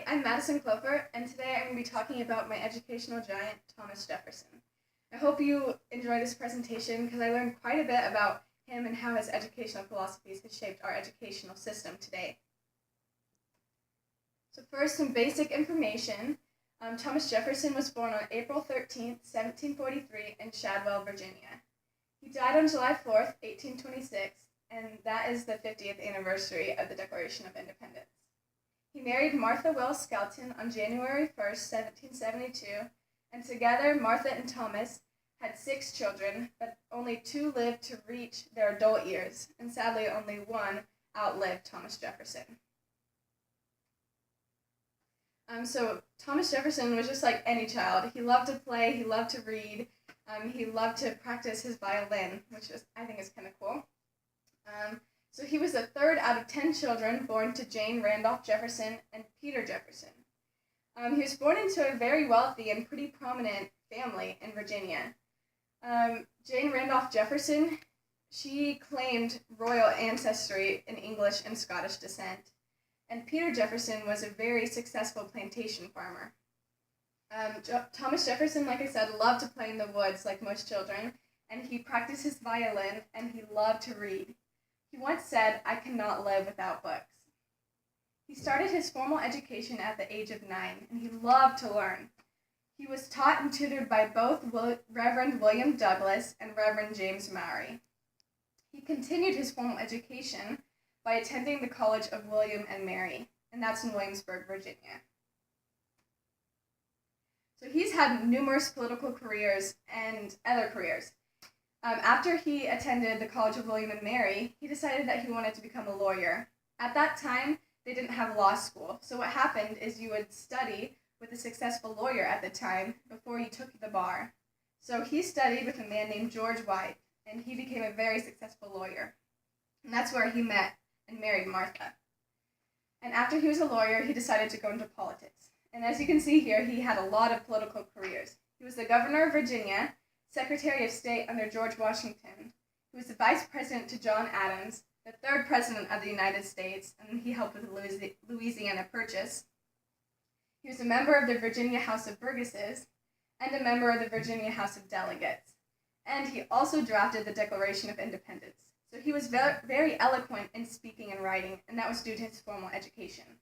Hi, I'm Madison Clover, and today I'm going to be talking about my educational giant, Thomas Jefferson. I hope you enjoy this presentation because I learned quite a bit about him and how his educational philosophies have shaped our educational system today. So first, some basic information. Thomas Jefferson was born on April 13th, 1743 in Shadwell, Virginia. He died on July 4th, 1826, and that is the 50th anniversary of the Declaration of Independence. He married Martha Wells Skelton on January 1st, 1772, and together Martha and Thomas had 6 children, but only 2 lived to reach their adult years, and sadly only 1 outlived Thomas Jefferson. So Thomas Jefferson was just like any child. He loved to play, he loved to read, he loved to practice his violin, which I think is kind of cool. So he was the 3rd out of 10 children born to Jane Randolph Jefferson and Peter Jefferson. He was born into a very wealthy and pretty prominent family in Virginia. Jane Randolph Jefferson, she claimed royal ancestry in English and Scottish descent. And Peter Jefferson was a very successful plantation farmer. Thomas Jefferson, like I said, loved to play in the woods like most children, and he practiced his violin, and he loved to read. He once said, "I cannot live without books." He started his formal education at the age of 9, and he loved to learn. He was taught and tutored by both Reverend William Douglas and Reverend James Maury. He continued his formal education by attending the College of William and Mary, and that's in Williamsburg, Virginia. So he's had numerous political careers and other careers. After he attended the College of William and Mary, he decided that he wanted to become a lawyer. At that time, they didn't have law school, so what happened is you would study with a successful lawyer at the time before you took the bar. So he studied with a man named George White, and he became a very successful lawyer. And that's where he met and married Martha. And after he was a lawyer, he decided to go into politics. And as you can see here, he had a lot of political careers. He was the governor of Virginia, Secretary of State under George Washington. He was the vice president to John Adams, the 3rd president of the United States, and he helped with the Louisiana Purchase. He was a member of the Virginia House of Burgesses and a member of the Virginia House of Delegates. And he also drafted the Declaration of Independence. So he was very eloquent in speaking and writing, and that was due to his formal education.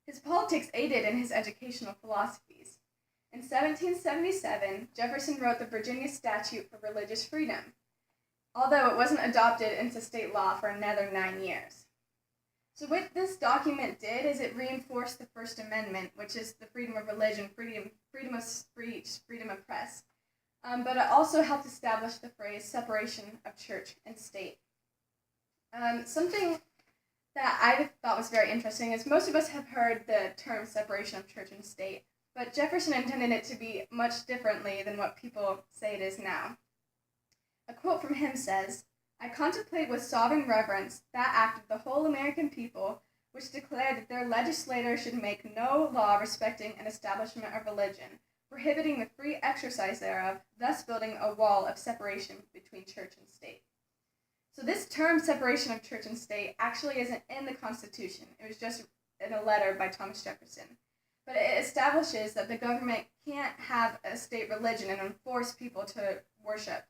His politics aided in his educational philosophies. In 1777, Jefferson wrote the Virginia Statute for Religious Freedom, although it wasn't adopted into state law for another 9 years. So what this document did is it reinforced the First Amendment, which is the freedom of religion, freedom of speech, freedom of press. But it also helped establish the phrase separation of church and state. Something that I thought was very interesting is most of us have heard the term separation of church and state, but Jefferson intended it to be much differently than what people say it is now. A quote from him says, "I contemplate with sovereign reverence that act of the whole American people which declared that their legislator should make no law respecting an establishment of religion, prohibiting the free exercise thereof, thus building a wall of separation between church and state." So this term, separation of church and state, actually isn't in the Constitution. It was just in a letter by Thomas Jefferson. But it establishes that the government can't have a state religion and enforce people to worship.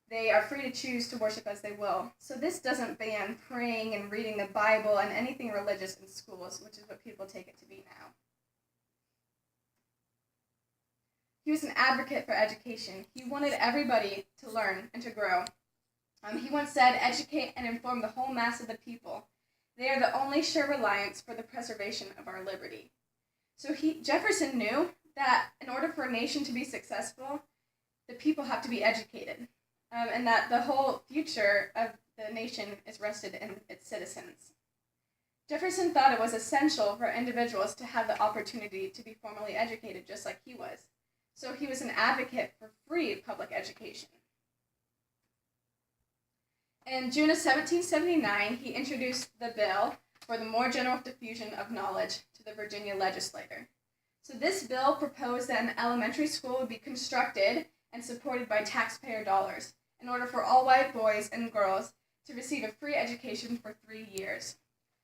They are free to choose to worship as they will. So this doesn't ban praying and reading the Bible and anything religious in schools, which is what people take it to be now. He was an advocate for education. He wanted everybody to learn and to grow. He once said, "Educate and inform the whole mass of the people. They are the only sure reliance for the preservation of our liberty." So Jefferson knew that in order for a nation to be successful, the people have to be educated, and that the whole future of the nation is rested in its citizens. Jefferson thought it was essential for individuals to have the opportunity to be formally educated just like he was. So he was an advocate for free public education. In June of 1779, he introduced the bill for the more general diffusion of knowledge to the Virginia legislature. So this bill proposed that an elementary school would be constructed and supported by taxpayer dollars in order for all white boys and girls to receive a free education for 3 years.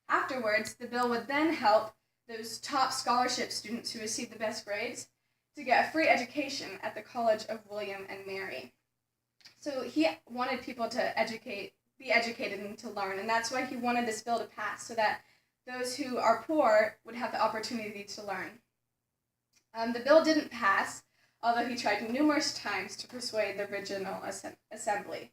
Afterwards, the bill would then help those top scholarship students who received the best grades to get a free education at the College of William and Mary. So he wanted people to be educated and to learn, and that's why he wanted this bill to pass, so that those who are poor would have the opportunity to learn. The bill didn't pass, although he tried numerous times to persuade the original assembly.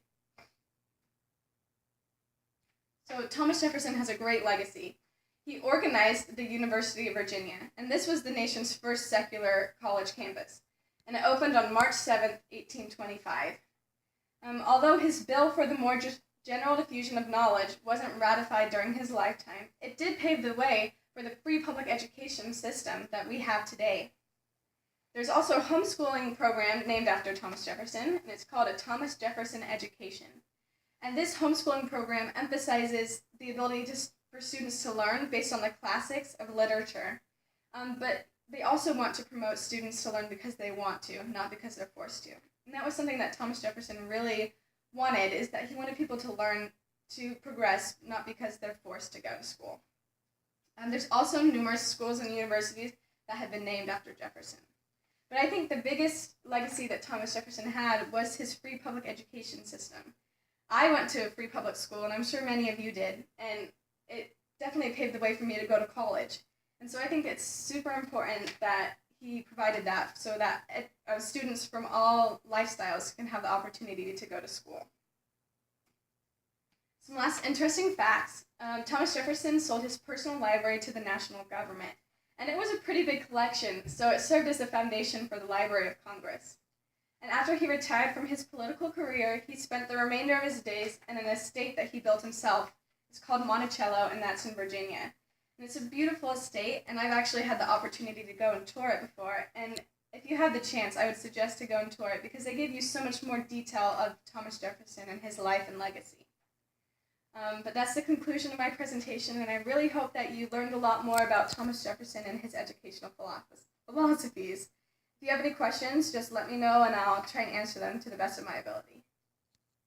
So Thomas Jefferson has a great legacy. He organized the University of Virginia, and this was the nation's first secular college campus, and it opened on March 7th, 1825. Although his bill for the more general diffusion of knowledge wasn't ratified during his lifetime, it did pave the way for the free public education system that we have today. There's also a homeschooling program named after Thomas Jefferson, and it's called a Thomas Jefferson Education. And this homeschooling program emphasizes the ability for students to learn based on the classics of literature. But they also want to promote students to learn because they want to, not because they're forced to. And that was something that Thomas Jefferson really wanted, is that he wanted people to learn to progress, not because they're forced to go to school. There's also numerous schools and universities that have been named after Jefferson. But I think the biggest legacy that Thomas Jefferson had was his free public education system. I went to a free public school, and I'm sure many of you did, and it definitely paved the way for me to go to college. And so I think it's super important that he provided that so that students from all lifestyles can have the opportunity to go to school. Some last interesting facts. Thomas Jefferson sold his personal library to the national government, and it was a pretty big collection, so it served as the foundation for the Library of Congress. And after he retired from his political career, he spent the remainder of his days in an estate that he built himself. It's called Monticello, and that's in Virginia. And it's a beautiful estate, and I've actually had the opportunity to go and tour it before. And if you have the chance, I would suggest to go and tour it because they give you so much more detail of Thomas Jefferson and his life and legacy. But that's the conclusion of my presentation, and I really hope that you learned a lot more about Thomas Jefferson and his educational philosophies. If you have any questions, just let me know, and I'll try and answer them to the best of my ability.